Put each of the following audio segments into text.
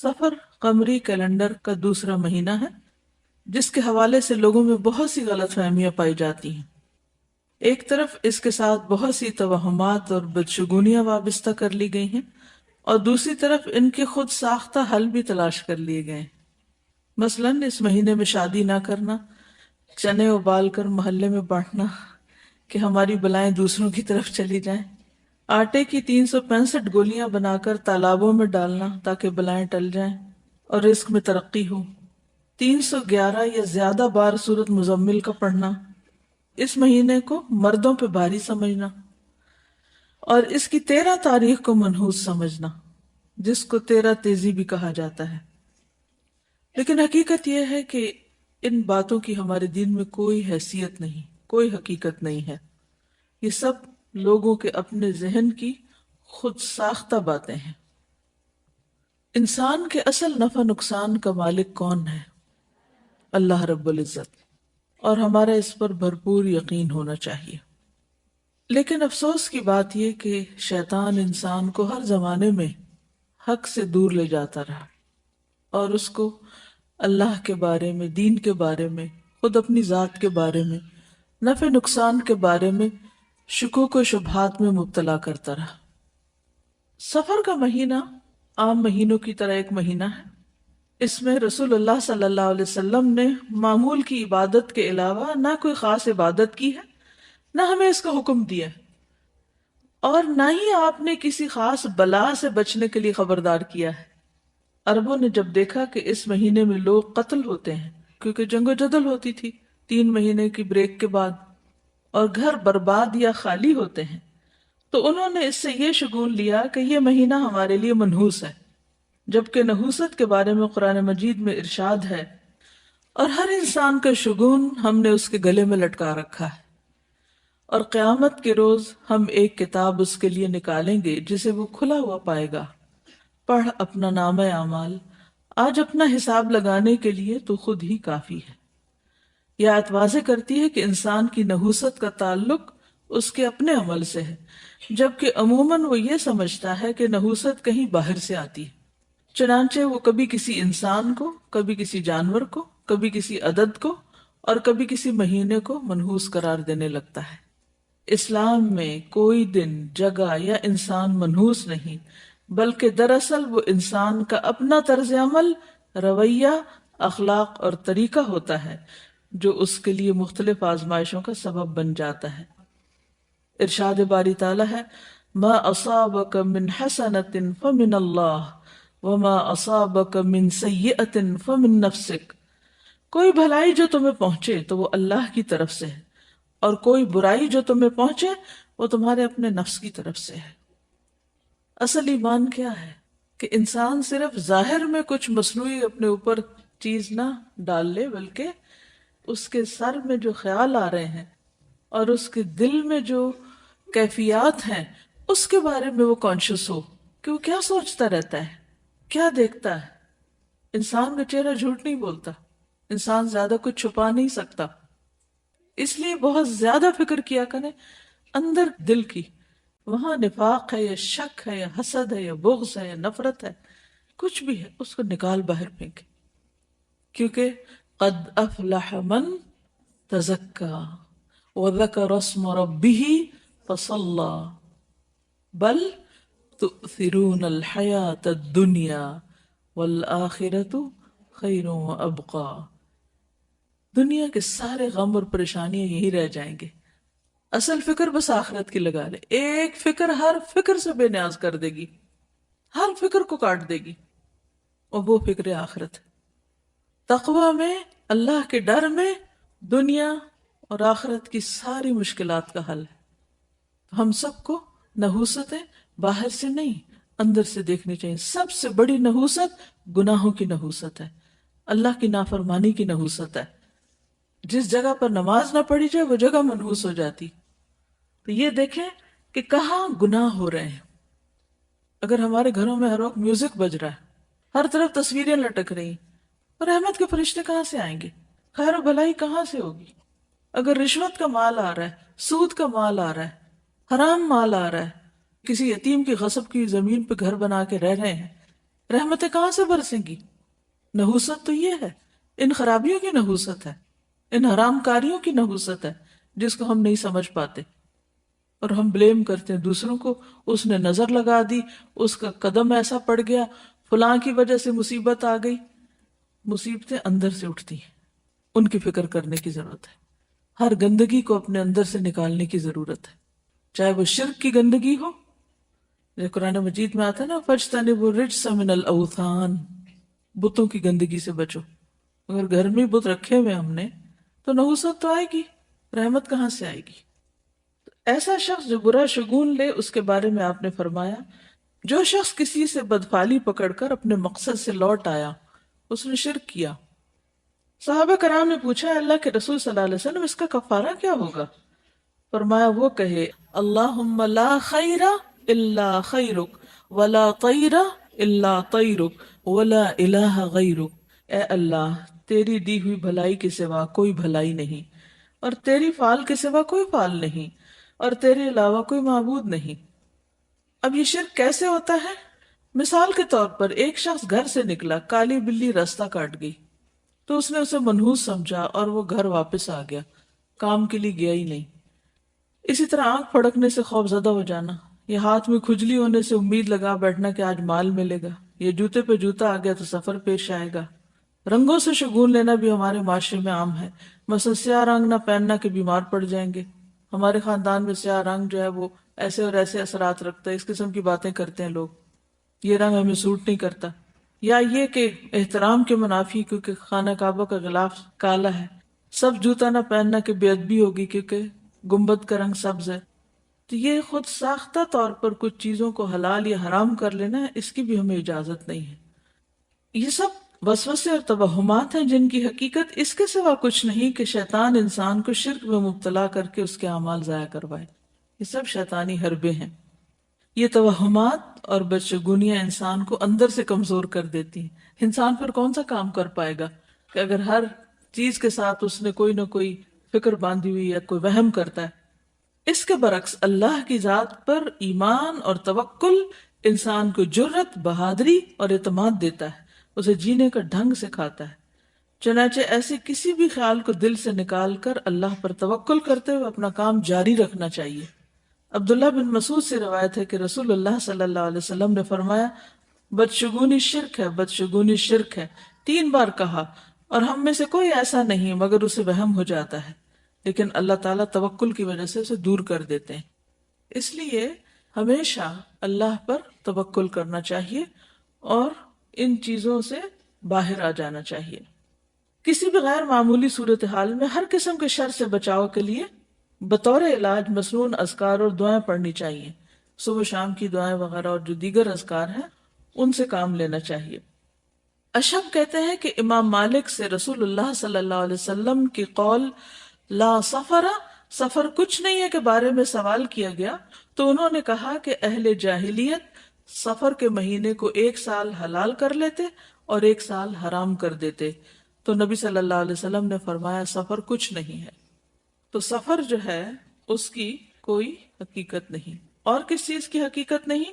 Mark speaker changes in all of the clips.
Speaker 1: سفر قمری کیلنڈر کا دوسرا مہینہ ہے جس کے حوالے سے لوگوں میں بہت سی غلط فہمیاں پائی جاتی ہیں۔ ایک طرف اس کے ساتھ بہت سی توہمات اور بدشگونیاں وابستہ کر لی گئی ہیں، اور دوسری طرف ان کے خود ساختہ حل بھی تلاش کر لیے گئے ہیں۔ مثلاً اس مہینے میں شادی نہ کرنا، چنے ابال کر محلے میں بانٹنا کہ ہماری بلائیں دوسروں کی طرف چلی جائیں، آٹے کی 365 گولیاں بنا کر تالابوں میں ڈالنا تاکہ بلائیں ٹل جائیں اور رزق میں ترقی ہو، 311 یا زیادہ بار سورۃ مزمل کا پڑھنا، اس مہینے کو مردوں پہ بھاری سمجھنا، اور اس کی 13 تاریخ کو منحوس سمجھنا جس کو 13 تیزی بھی کہا جاتا ہے۔ لیکن حقیقت یہ ہے کہ ان باتوں کی ہمارے دین میں کوئی حیثیت نہیں، کوئی حقیقت نہیں ہے۔ یہ سب لوگوں کے اپنے ذہن کی خود ساختہ باتیں ہیں۔ انسان کے اصل نفع نقصان کا مالک کون ہے؟ اللہ رب العزت، اور ہمارا اس پر بھرپور یقین ہونا چاہیے۔ لیکن افسوس کی بات یہ کہ شیطان انسان کو ہر زمانے میں حق سے دور لے جاتا رہا، اور اس کو اللہ کے بارے میں، دین کے بارے میں، خود اپنی ذات کے بارے میں، نفع نقصان کے بارے میں شکوک و شبہات میں مبتلا کرتا رہا۔ سفر کا مہینہ عام مہینوں کی طرح ایک مہینہ ہے۔ اس میں رسول اللہ صلی اللہ علیہ وسلم نے معمول کی عبادت کے علاوہ نہ کوئی خاص عبادت کی ہے، نہ ہمیں اس کا حکم دیا ہے، اور نہ ہی آپ نے کسی خاص بلا سے بچنے کے لیے خبردار کیا ہے۔ عربوں نے جب دیکھا کہ اس مہینے میں لوگ قتل ہوتے ہیں، کیونکہ جنگ و جدل ہوتی تھی 3 مہینے کی بریک کے بعد، اور گھر برباد یا خالی ہوتے ہیں، تو انہوں نے اس سے یہ شگون لیا کہ یہ مہینہ ہمارے لیے منحوس ہے، جبکہ نحوست کے بارے میں قرآن مجید میں ارشاد ہے، اور ہر انسان کا شگون ہم نے اس کے گلے میں لٹکا رکھا ہے، اور قیامت کے روز ہم ایک کتاب اس کے لیے نکالیں گے جسے وہ کھلا ہوا پائے گا، پڑھ اپنا نامہ اعمال، آج اپنا حساب لگانے کے لیے تو خود ہی کافی ہے۔ یہ آیت واضح کرتی ہے کہ انسان کی نحوست کا تعلق اس کے اپنے عمل سے ہے، جبکہ عموماً وہ یہ سمجھتا ہے کہ نحوست کہیں باہر سے آتی ہے۔ چنانچہ وہ کبھی کسی انسان کو، کبھی کسی جانور کو، کبھی کسی عدد کو، اور کبھی کسی مہینے کو منحوس قرار دینے لگتا ہے۔ اسلام میں کوئی دن، جگہ یا انسان منحوس نہیں، بلکہ دراصل وہ انسان کا اپنا طرز عمل، رویہ، اخلاق اور طریقہ ہوتا ہے جو اس کے لیے مختلف آزمائشوں کا سبب بن جاتا ہے۔ ارشاد باری تعالیٰ ہے، ما اصابک من حسنۃ فمن اللہ وما اصابک من سیئۃ فمن نفسک۔ کوئی بھلائی جو تمہیں پہنچے تو وہ اللہ کی طرف سے ہے، اور کوئی برائی جو تمہیں پہنچے وہ تمہارے اپنے نفس کی طرف سے ہے۔ اصل ایمان کیا ہے کہ انسان صرف ظاہر میں کچھ مصنوعی اپنے اوپر چیز نہ ڈال لے، بلکہ اس کے سر میں جو خیال آ رہے ہیں اور اس کے دل میں جو کیفیات ہیں اس کے بارے میں وہ کانشیس ہو کہ وہ کیا سوچتا رہتا ہے، کیا دیکھتا ہے۔ انسان کا چہرہ جھوٹ نہیں بولتا، انسان زیادہ کچھ چھپا نہیں سکتا، اس لیے بہت زیادہ فکر کیا کریں اندر دل کی، وہاں نفاق ہے یا شک ہے یا حسد ہے یا بغض ہے یا نفرت ہے، کچھ بھی ہے اس کو نکال باہر پھینکے، کیونکہ قد افلح من تزکا وذکر اسم ربہ فصلی بل تؤثرون الحیاۃ الدنیا والآخرۃ خیر وابقی۔ دنیا کے سارے غم اور پریشانیاں یہی رہ جائیں گے، اصل فکر بس آخرت کی لگا لے۔ ایک فکر ہر فکر سے بے نیاز کر دے گی، ہر فکر کو کاٹ دے گی، اور وہ فکر آخرت ہے۔ تقوی میں، اللہ کے ڈر میں، دنیا اور آخرت کی ساری مشکلات کا حل ہے۔ ہم سب کو نحوستیں باہر سے نہیں، اندر سے دیکھنی چاہیے۔ سب سے بڑی نحوست گناہوں کی نحوست ہے، اللہ کی نافرمانی کی نحوست ہے۔ جس جگہ پر نماز نہ پڑھی جائے وہ جگہ منحوس ہو جاتی۔ تو یہ دیکھیں کہ کہاں گناہ ہو رہے ہیں۔ اگر ہمارے گھروں میں ہر وقت میوزک بج رہا ہے، ہر طرف تصویریں لٹک رہی، اور رحمت کے فرشتے کہاں سے آئیں گے؟ خیر و بھلائی کہاں سے ہوگی؟ اگر رشوت کا مال آ رہا ہے، سود کا مال آ رہا ہے، حرام مال آ رہا ہے، کسی یتیم کی غصب کی زمین پہ گھر بنا کے رہ رہے ہیں، رحمتیں کہاں سے برسیں گی؟ نحوست تو یہ ہے، ان خرابیوں کی نحوست ہے، ان حرام کاریوں کی نحوست ہے جس کو ہم نہیں سمجھ پاتے، اور ہم بلیم کرتے ہیں دوسروں کو، اس نے نظر لگا دی، اس کا قدم ایسا پڑ گیا، فلاں کی وجہ سے مصیبت آ گئی۔ مصیبتیں اندر سے اٹھتی ہیں، ان کی فکر کرنے کی ضرورت ہے، ہر گندگی کو اپنے اندر سے نکالنے کی ضرورت ہے، چاہے وہ شرک کی گندگی ہو، جو قرآن مجید میں آتا ہے نا فَاجْتَنِبُوا الرِّجْسَ مِنَ الْأَوْثَانِ، بتوں کی گندگی سے بچو۔ اگر گھر میں بت رکھے ہوئے ہم نے تو نحوست تو آئے گی، رحمت کہاں سے آئے گی؟ ایسا شخص جو برا شگون لے، اس کے بارے میں آپ نے فرمایا جو شخص کسی سے بدفعلی پکڑ کر اپنے مقصد سے لوٹ آیا اس نے شرک کیا۔ صحابہ کرام نے پوچھا اللہ کے رسول صلی اللہ علیہ وسلم اس کا کفارہ کیا ہوگا؟ فرمایا وہ کہے اللہم لا خیر الا خیرک ولا طیر الا طیرک ولا الہ غیرک، اے اللہ تیری دی ہوئی بھلائی کے سوا کوئی بھلائی نہیں، اور تیری فعل کے سوا کوئی فعل نہیں، اور تیرے علاوہ کوئی معبود نہیں۔ اب یہ شرک کیسے ہوتا ہے؟ مثال کے طور پر ایک شخص گھر سے نکلا، کالی بلی راستہ کاٹ گئی تو اس نے اسے منحوس سمجھا اور وہ گھر واپس آ گیا، کام کے لیے گیا ہی نہیں۔ اسی طرح آنکھ پھڑکنے سے خوف زدہ ہو جانا، یا ہاتھ میں کھجلی ہونے سے امید لگا بیٹھنا کہ آج مال ملے گا، یا جوتے پہ جوتا آ گیا تو سفر پیش آئے گا۔ رنگوں سے شگون لینا بھی ہمارے معاشرے میں عام ہے، مثلا سیاہ رنگ نہ پہننا کہ بیمار پڑ جائیں گے، ہمارے خاندان میں سیاہ رنگ جو ہے وہ ایسے اور ایسے اثرات رکھتا ہے، اس قسم کی باتیں کرتے ہیں لوگ، یہ رنگ ہمیں سوٹ نہیں کرتا، یا یہ کہ احترام کے منافی کیونکہ خانہ کعبہ کا غلاف کالا ہے، سب جوتا نہ پہننا کہ بے ادبی ہوگی کیونکہ گنبد کا رنگ سبز ہے۔ تو یہ خود ساختہ طور پر کچھ چیزوں کو حلال یا حرام کر لینا ہے، اس کی بھی ہمیں اجازت نہیں ہے۔ یہ سب وسوسے اور توہمات ہیں جن کی حقیقت اس کے سوا کچھ نہیں کہ شیطان انسان کو شرک میں مبتلا کر کے اس کے اعمال ضائع کروائے۔ یہ سب شیطانی حربے ہیں۔ یہ توہمات اور بدشگونیاں انسان کو اندر سے کمزور کر دیتی ہیں۔ انسان پھر کون سا کام کر پائے گا کہ اگر ہر چیز کے ساتھ اس نے کوئی نہ کوئی فکر باندھی ہوئی یا کوئی وہم کرتا ہے۔ اس کے برعکس اللہ کی ذات پر ایمان اور توکل انسان کو جرت، بہادری اور اعتماد دیتا ہے، اسے جینے کا ڈھنگ سکھاتا ہے۔ چنانچہ ایسے کسی بھی خیال کو دل سے نکال کر اللہ پر توکل کرتے ہوئے اپنا کام جاری رکھنا چاہیے۔ عبداللہ بن مسعود سے روایت ہے کہ رسول اللہ صلی اللہ علیہ وسلم نے فرمایا بدشگونی شرک ہے، بدشگونی شرک ہے، 3 بار کہا، اور ہم میں سے کوئی ایسا نہیں مگر اسے وہم ہو جاتا ہے، لیکن اللہ تعالیٰ توکل کی وجہ سے اسے دور کر دیتے ہیں۔ اس لیے ہمیشہ اللہ پر توکل کرنا چاہیے اور ان چیزوں سے باہر آ جانا چاہیے۔ کسی بھی غیر معمولی صورتحال میں ہر قسم کے شر سے بچاؤ کے لیے بطور علاج مسنون اذکار اور دعائیں پڑھنی چاہیے، صبح شام کی دعائیں وغیرہ اور جو دیگر اذکار ہیں ان سے کام لینا چاہیے۔ اشہب کہتے ہیں کہ امام مالک سے رسول اللہ صلی اللہ علیہ وسلم کی قول لا سفر، سفر کچھ نہیں ہے کے بارے میں سوال کیا گیا تو انہوں نے کہا کہ اہل جاہلیت سفر کے مہینے کو 1 سال حلال کر لیتے اور 1 سال حرام کر دیتے، تو نبی صلی اللہ علیہ وسلم نے فرمایا سفر کچھ نہیں ہے۔ تو سفر جو ہے اس کی کوئی حقیقت نہیں۔ اور کس چیز کی حقیقت نہیں؟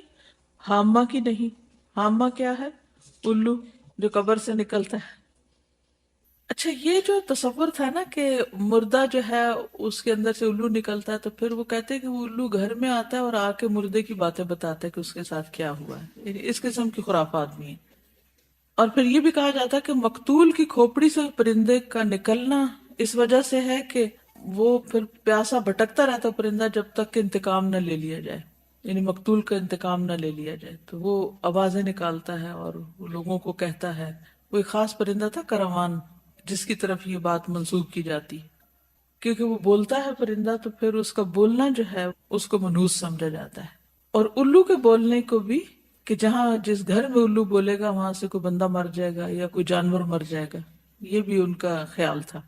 Speaker 1: حامہ کی نہیں۔ حامہ کیا ہے؟ الو جو قبر سے نکلتا ہے۔ اچھا، یہ جو تصور تھا نا کہ مردہ جو ہے اس کے اندر سے الو نکلتا ہے، تو پھر وہ کہتے ہیں کہ وہ الو گھر میں آتا ہے اور آ کے مردے کی باتیں بتاتا ہے کہ اس کے ساتھ کیا ہوا ہے، یعنی اس قسم کی خرافات بھی ہیں۔ اور پھر یہ بھی کہا جاتا ہے کہ مقتول کی کھوپڑی سے پرندے کا نکلنا اس وجہ سے ہے کہ وہ پھر پیاسا بھٹکتا رہتا پرندہ جب تک کہ انتقام نہ لے لیا جائے، یعنی مقتول کا انتقام نہ لے لیا جائے، تو وہ آوازیں نکالتا ہے اور وہ لوگوں کو کہتا ہے۔ وہ ایک خاص پرندہ تھا کروان، جس کی طرف یہ بات منسوب کی جاتی، کیونکہ وہ بولتا ہے پرندہ تو پھر اس کا بولنا جو ہے اس کو منحوس سمجھا جاتا ہے۔ اور الو کے بولنے کو بھی کہ جہاں جس گھر میں الو بولے گا وہاں سے کوئی بندہ مر جائے گا یا کوئی جانور مر جائے گا، یہ بھی ان کا خیال تھا۔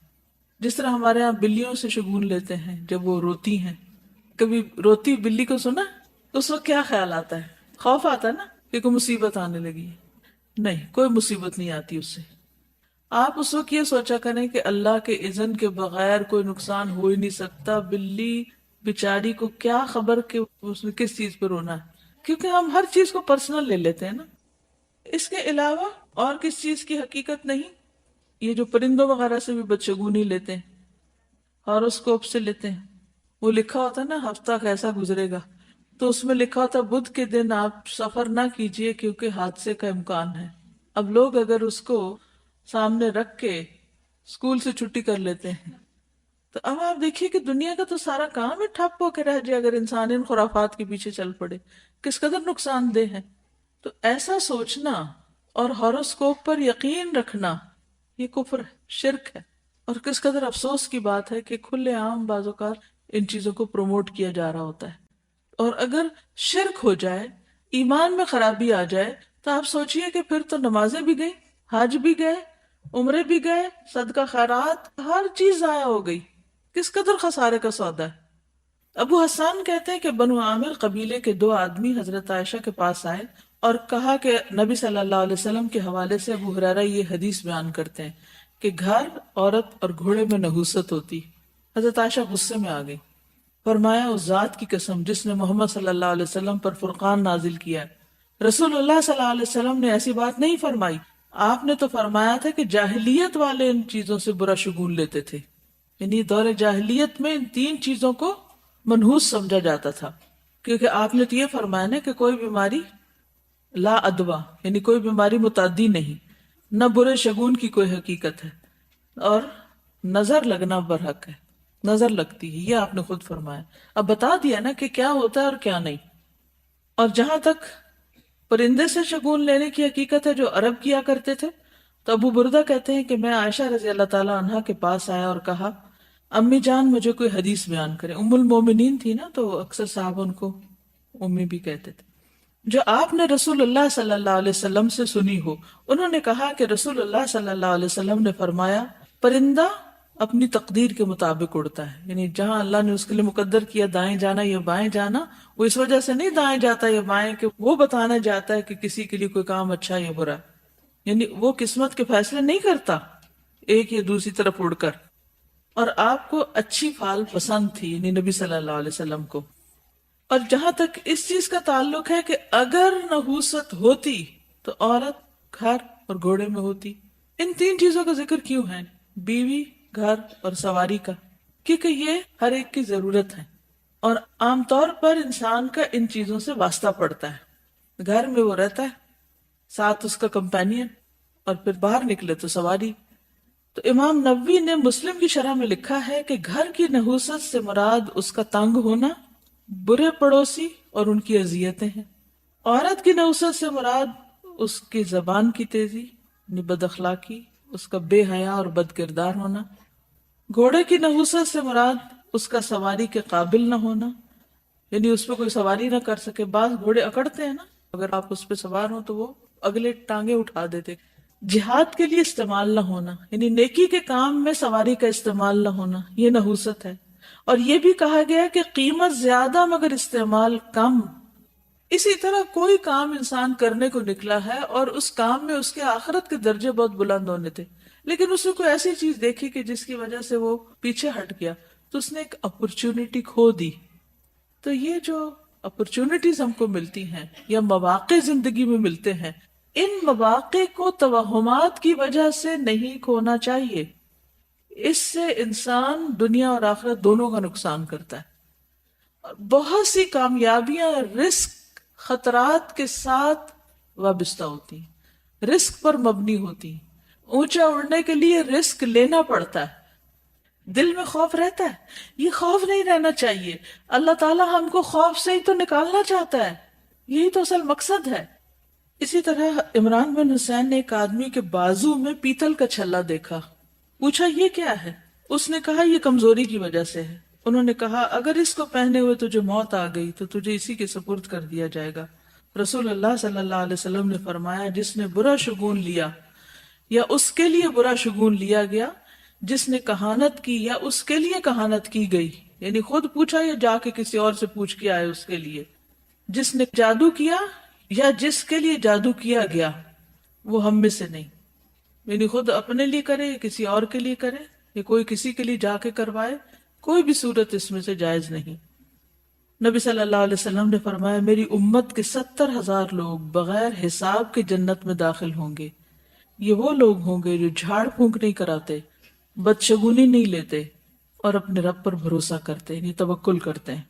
Speaker 1: جس طرح ہمارے ہاں بلیوں سے شگون لیتے ہیں جب وہ روتی ہیں، کبھی روتی بلی کو سنا اس وقت کیا خیال آتا ہے؟ خوف آتا ہے نا کہ کوئی مصیبت آنے لگی ہے۔ نہیں، کوئی مصیبت نہیں آتی اس سے۔ آپ اس وقت یہ سوچا کریں کہ اللہ کے اذن کے بغیر کوئی نقصان ہو ہی نہیں سکتا، بلی بیچاری کو کیا خبر کہ اس نے کس چیز پہ رونا ہے، کیونکہ ہم ہر چیز کو پرسنل لے لیتے ہیں نا۔ اس کے علاوہ اور کس چیز کی حقیقت نہیں؟ یہ جو پرندوں وغیرہ سے بھی بدشگونی لیتے ہیں، ہاروسکوپ سے لیتے ہیں، وہ لکھا ہوتا ہے نا ہفتہ کیسا گزرے گا، تو اس میں لکھا ہوتا ہے بدھ کے دن آپ سفر نہ کیجئے کیونکہ حادثے کا امکان ہے۔ اب لوگ اگر اس کو سامنے رکھ کے اسکول سے چھٹی کر لیتے ہیں، تو اب آپ دیکھیے کہ دنیا کا تو سارا کام ہی ٹھپ ہو کے رہ جائے اگر انسان ان خرافات کے پیچھے چل پڑے، کس قدر نقصان دہ ہے۔ تو ایسا سوچنا اور ہاروسکوپ پر یقین رکھنا یہ کفر ہے، شرک ہے، اور کس قدر افسوس کی بات ہے کہ کھلے عام بعض اوقات ان چیزوں کو پروموٹ کیا جا رہا ہوتا ہے۔ اور اگر شرک ہو جائے، ایمان میں خرابی آ جائے، تو آپ سوچئے کہ پھر تو نمازیں بھی گئی، حج بھی گئے، عمرے بھی گئے، صدقہ خیرات، ہر چیز ضائع ہو گئی، کس قدر خسارے کا سودا ہے۔ ابو حسان کہتے ہیں کہ بنو عامر قبیلے کے 2 آدمی حضرت عائشہ کے پاس آئے اور کہا کہ نبی صلی اللہ علیہ وسلم کے حوالے سے ابو ہریرہ یہ حدیث بیان کرتے ہیں کہ گھر، عورت اور گھوڑے میں نحوست ہوتی۔ حضرت عائشہ غصے میں آ گئی، فرمایا اس ذات کی قسم جس نے محمد صلی اللہ علیہ وسلم پر فرقان نازل کیا ہے، رسول اللہ صلی اللہ علیہ وسلم نے ایسی بات نہیں فرمائی، آپ نے تو فرمایا تھا کہ جاہلیت والے ان چیزوں سے برا شگون لیتے تھے، یعنی دور جاہلیت میں ان 3 چیزوں کو منحوس سمجھا جاتا تھا، کیونکہ آپ نے تو یہ فرمایا نا کہ کوئی بیماری لا ادوا، یعنی کوئی بیماری متعدی نہیں، نہ برے شگون کی کوئی حقیقت ہے، اور نظر لگنا برحق ہے، نظر لگتی ہے، یہ آپ نے خود فرمایا۔ اب بتا دیا نا کہ کیا ہوتا ہے اور کیا نہیں۔ اور جہاں تک پرندے سے شگون لینے کی حقیقت ہے جو عرب کیا کرتے تھے، تو ابو بردہ کہتے ہیں کہ میں عائشہ رضی اللہ تعالی عنہا کے پاس آیا اور کہا امی جان مجھے کوئی حدیث بیان کرے۔ ام المومنین تھی نا، تو اکثر صاحب ان کو امی بھی کہتے تھے، جو آپ نے رسول اللہ صلی اللہ علیہ وسلم سے سنی ہو۔ انہوں نے کہا کہ رسول اللہ صلی اللہ علیہ وسلم نے فرمایا پرندہ اپنی تقدیر کے مطابق اڑتا ہے، یعنی جہاں اللہ نے اس کے لیے مقدر کیا دائیں جانا یا بائیں جانا، وہ اس وجہ سے نہیں دائیں جاتا یا بائیں کہ وہ بتانا جاتا ہے کہ کسی کے لیے کوئی کام اچھا یا برا، یعنی وہ قسمت کے فیصلے نہیں کرتا ایک یا دوسری طرف اڑ کر۔ اور آپ کو اچھی فال پسند تھی، یعنی نبی صلی اللہ علیہ وسلم کو۔ اور جہاں تک اس چیز کا تعلق ہے کہ اگر نحوست ہوتی تو عورت گھر اور گھوڑے میں ہوتی۔ ان 3 چیزوں کا ذکر کیوں ہے؟ بیوی، گھر اور سواری کا، کیونکہ یہ ہر ایک کی ضرورت ہے، اور عام طور پر انسان کا ان چیزوں سے واسطہ پڑتا ہے۔ گھر میں وہ رہتا ہے، ساتھ اس کا کمپینین، اور پھر باہر نکلے تو سواری۔ تو امام نووی نے مسلم کی شرح میں لکھا ہے کہ گھر کی نحوست سے مراد اس کا تنگ ہونا، برے پڑوسی اور ان کی اذیتیں ہیں۔ عورت کی نحوست سے مراد اس کی زبان کی تیزی، یعنی بد اخلاقی، اس کا بے حیا اور بد کردار ہونا۔ گھوڑے کی نحوست سے مراد اس کا سواری کے قابل نہ ہونا، یعنی اس پہ کوئی سواری نہ کر سکے۔ بعض گھوڑے اکڑتے ہیں نا، اگر آپ اس پہ سوار ہوں تو وہ اگلے ٹانگیں اٹھا دیتے۔ جہاد کے لیے استعمال نہ ہونا، یعنی نیکی کے کام میں سواری کا استعمال نہ ہونا، یہ نحوست ہے۔ اور یہ بھی کہا گیا کہ قیمت زیادہ مگر استعمال کم۔ اسی طرح کوئی کام انسان کرنے کو نکلا ہے اور اس کام میں اس کے آخرت کے درجے بہت بلند ہونے تھے، لیکن اس نے کوئی ایسی چیز دیکھی کہ جس کی وجہ سے وہ پیچھے ہٹ گیا، تو اس نے ایک اپرچونٹی کھو دی۔ تو یہ جو اپرچونٹیز ہم کو ملتی ہیں یا مواقع زندگی میں ملتے ہیں، ان مواقع کو توہمات کی وجہ سے نہیں کھونا چاہیے۔ اس سے انسان دنیا اور آخرت دونوں کا نقصان کرتا ہے۔ اور بہت سی کامیابیاں رسک، خطرات کے ساتھ وابستہ ہوتی ہیں، رسک پر مبنی ہوتی ہیں۔ اونچا اڑنے کے لیے رسک لینا پڑتا ہے، دل میں خوف رہتا ہے، یہ خوف نہیں رہنا چاہیے۔ اللہ تعالیٰ ہم کو خوف سے ہی تو نکالنا چاہتا ہے، یہی تو اصل مقصد ہے۔ اسی طرح عمران بن حسین نے ایک آدمی کے بازو میں پیتل کا چھلا دیکھا، پوچھا یہ کیا ہے؟ اس نے کہا یہ کمزوری کی وجہ سے ہے۔ انہوں نے کہا اگر اس کو پہنے ہوئے تجھے موت آ گئی تو تجھے اسی کے سپرد کر دیا جائے گا۔ رسول اللہ صلی اللہ علیہ وسلم نے فرمایا جس نے برا شگون لیا یا اس کے لیے برا شگون لیا گیا، جس نے کہانت کی یا اس کے لیے کہانت کی گئی، یعنی خود پوچھا یا جا کے کسی اور سے پوچھ کے آئے اس کے لیے، جس نے جادو کیا یا جس کے لیے جادو کیا گیا، وہ ہم میں سے نہیں، یعنی خود اپنے لیے کرے یا کسی اور کے لیے کرے یا کوئی کسی کے لیے جا کے کروائے، کوئی بھی صورت اس میں سے جائز نہیں۔ نبی صلی اللہ علیہ وسلم نے فرمایا میری امت کے 70,000 لوگ بغیر حساب کے جنت میں داخل ہوں گے. یہ وہ لوگ ہوں گے جو جھاڑ پھونک نہیں کراتے، بدشگونی نہیں لیتے اور اپنے رب پر بھروسہ کرتے، یعنی توکل کرتے ہیں.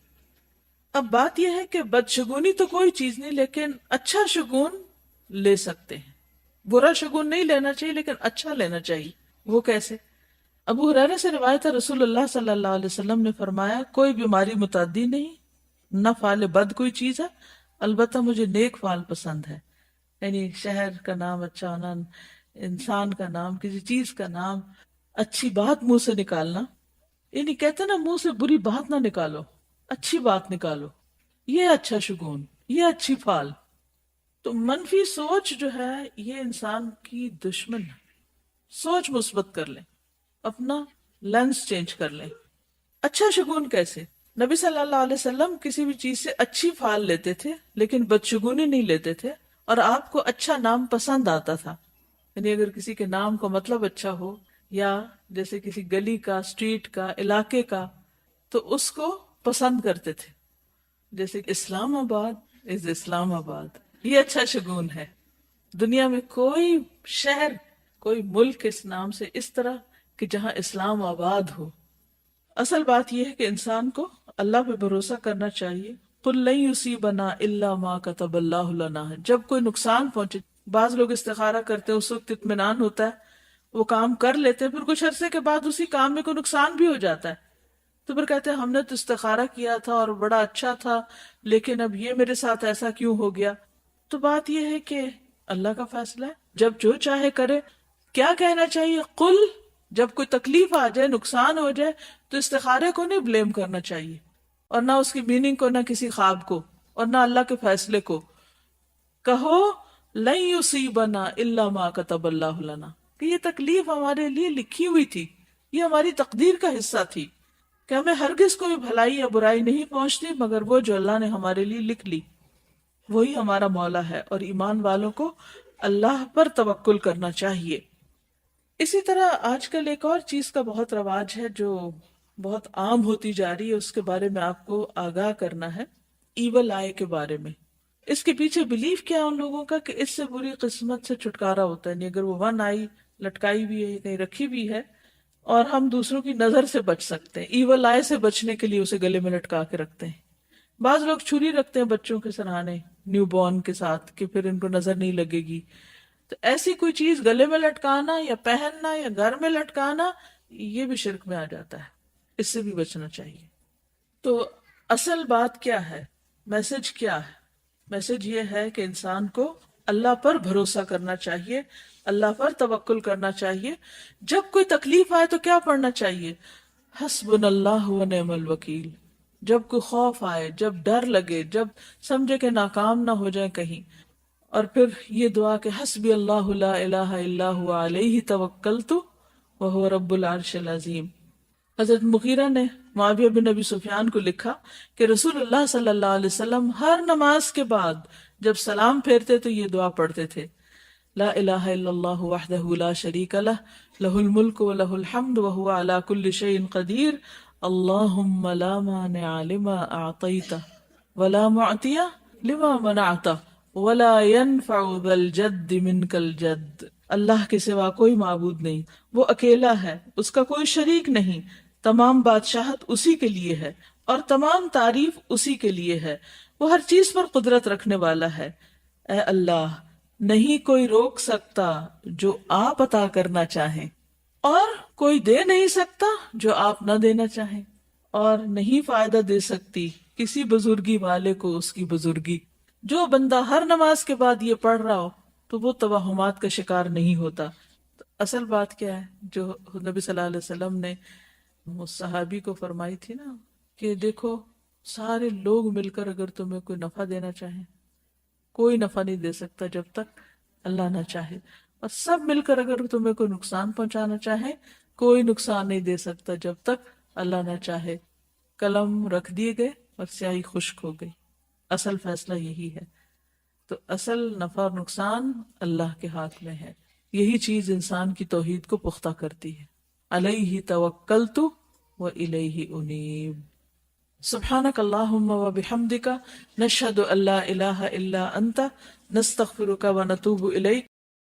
Speaker 1: اب بات یہ ہے کہ بدشگونی تو کوئی چیز نہیں، لیکن اچھا شگون لے سکتے ہیں. برا شگون نہیں لینا چاہیے لیکن اچھا لینا چاہیے. وہ کیسے؟ ابو ہریرہ سے روایت ہے رسول اللہ صلی اللہ علیہ وسلم نے فرمایا کوئی بیماری متعدی نہیں، نہ فعل بد کوئی چیز ہے، البتہ مجھے نیک فعل پسند ہے. یعنی شہر کا نام اچھا ہونا، انسان کا نام، کسی چیز کا نام، اچھی بات منہ سے نکالنا. یعنی کہتے نا منہ سے بری بات نہ نکالو، اچھی بات نکالو. یہ اچھا شگون، یہ اچھی فعل. تو منفی سوچ جو ہے یہ انسان کی دشمن ہے. سوچ مثبت کر لیں، اپنا لینس چینج کر لیں. اچھا شگون کیسے؟ نبی صلی اللہ علیہ وسلم کسی بھی چیز سے اچھی فعل لیتے تھے لیکن بدشگونی نہیں لیتے تھے، اور آپ کو اچھا نام پسند آتا تھا. یعنی اگر کسی کے نام کا مطلب اچھا ہو، یا جیسے کسی گلی کا، اسٹریٹ کا، علاقے کا، تو اس کو پسند کرتے تھے. جیسے اسلام آباد از اسلام آباد، یہ اچھا شگون ہے. دنیا میں کوئی شہر، کوئی ملک اس نام سے اس طرح کہ جہاں اسلام آباد ہو. اصل بات یہ ہے کہ انسان کو اللہ پہ بھروسہ کرنا چاہیے. قُل لَن يُصِيبَنَا إِلَّا مَا كَتَبَ اللَّهُ لَنَا. جب کوئی نقصان پہنچے، بعض لوگ استخارہ کرتے ہیں، اس وقت اطمینان ہوتا ہے، وہ کام کر لیتے ہیں، پھر کچھ عرصے کے بعد اسی کام میں کوئی نقصان بھی ہو جاتا ہے، تو پھر کہتے ہیں ہم نے تو استخارہ کیا تھا اور بڑا اچھا تھا، لیکن اب یہ میرے ساتھ ایسا کیوں ہو گیا. تو بات یہ ہے کہ اللہ کا فیصلہ ہے، جب جو چاہے کرے. کیا کہنا چاہیے؟ قل. جب کوئی تکلیف آ جائے، نقصان ہو جائے، تو استخارے کو نہیں بلیم کرنا چاہیے، اور نہ اس کی میننگ کو، نہ کسی خواب کو، اور نہ اللہ کے فیصلے کو. کہو لن یصیبنا الا ما کتب اللہ لنا، کہ یہ تکلیف ہمارے لیے لکھی ہوئی تھی، یہ ہماری تقدیر کا حصہ تھی، کہ ہمیں ہرگز کوئی بھلائی یا برائی نہیں پہنچتی مگر وہ جو اللہ نے ہمارے لیے لکھ لی. وہی ہمارا مولا ہے، اور ایمان والوں کو اللہ پر توکل کرنا چاہیے. اسی طرح آج کل ایک اور چیز کا بہت رواج ہے جو بہت عام ہوتی جا رہی ہے، اس کے بارے میں آپ کو آگاہ کرنا ہے. ایول آئی کے بارے میں. اس کے پیچھے بلیف کیا ہے ان لوگوں کا کہ اس سے بری قسمت سے چھٹکارا ہوتا ہے. نہیں، اگر وہ ون آئی لٹکائی بھی ہے، کہیں رکھی بھی ہے، اور ہم دوسروں کی نظر سے بچ سکتے ہیں. ایول آئی سے بچنے کے لیے اسے گلے میں لٹکا کے رکھتے ہیں. بعض لوگ چھری رکھتے ہیں بچوں کے سرہانے، نیو بورن کے ساتھ، کہ پھر ان کو نظر نہیں لگے گی. تو ایسی کوئی چیز گلے میں لٹکانا یا پہننا یا گھر میں لٹکانا، یہ بھی شرک میں آ جاتا ہے. اس سے بھی بچنا چاہیے. تو اصل بات کیا ہے؟ میسج کیا ہے؟ میسج یہ ہے کہ انسان کو اللہ پر بھروسہ کرنا چاہیے، اللہ پر توکل کرنا چاہیے. جب کوئی تکلیف آئے تو کیا پڑھنا چاہیے؟ حسبنا اللہ و نعم الوکیل. جب کوئی خوف آئے، جب ڈر لگے، جب سمجھے کہ ناکام نہ ہو جائے کہیں، اور پھر یہ دعا کہ حسبی اللہ لا الہ الا هو علیہ توکلت وہو رب العرش العظیم. حضرت مغیرہ نے معاویہ بن ابی سفیان کو لکھا کہ رسول اللہ صلی اللہ علیہ وسلم ہر نماز کے بعد جب سلام پھیرتے تو یہ دعا پڑھتے تھے: لا الہ الا اللہ وحدہ لا شریک لہ، لہ الملک ولہ الحمد وہو علی کل شیء قدیر، اللہم لا مانع لما اعطیت ولا معطی لما منعت ولا ينفع ذا الجد منک الجد. اللہ کے سوا کوئی معبود نہیں، وہ اکیلا ہے، اس کا کوئی شریک نہیں، تمام بادشاہت اسی کے لیے ہے اور تمام تعریف اسی کے لیے ہے، وہ ہر چیز پر قدرت رکھنے والا ہے. اے اللہ، نہیں کوئی روک سکتا جو آپ عطا کرنا چاہیں، اور کوئی دے نہیں سکتا جو آپ نہ دینا چاہیں، اور نہیں فائدہ دے سکتی کسی بزرگی والے کو اس کی بزرگی. جو بندہ ہر نماز کے بعد یہ پڑھ رہا ہو تو وہ توہمات کا شکار نہیں ہوتا. تو اصل بات کیا ہے جو نبی صلی اللہ علیہ وسلم نے اس صحابی کو فرمائی تھی نا، کہ دیکھو سارے لوگ مل کر اگر تمہیں کوئی نفع دینا چاہیں، کوئی نفع نہیں دے سکتا جب تک اللہ نہ چاہے، اور سب مل کر اگر تمہیں کوئی نقصان پہنچانا چاہے، کوئی نقصان نہیں دے سکتا جب تک اللہ نہ چاہے. قلم رکھ دیے گئے اور سیاہی خشک ہو گئی. اصل فیصلہ یہی ہے. تو اصل نفع اور نقصان اللہ کے ہاتھ میں ہے. یہی چیز انسان کی توحید کو پختہ کرتی ہے. علیہ توکلت و الیہ انیب. سبحانک اللہم و بحمدک نشہد ان لا الہ الا انت نستغفرک و نتوب الیک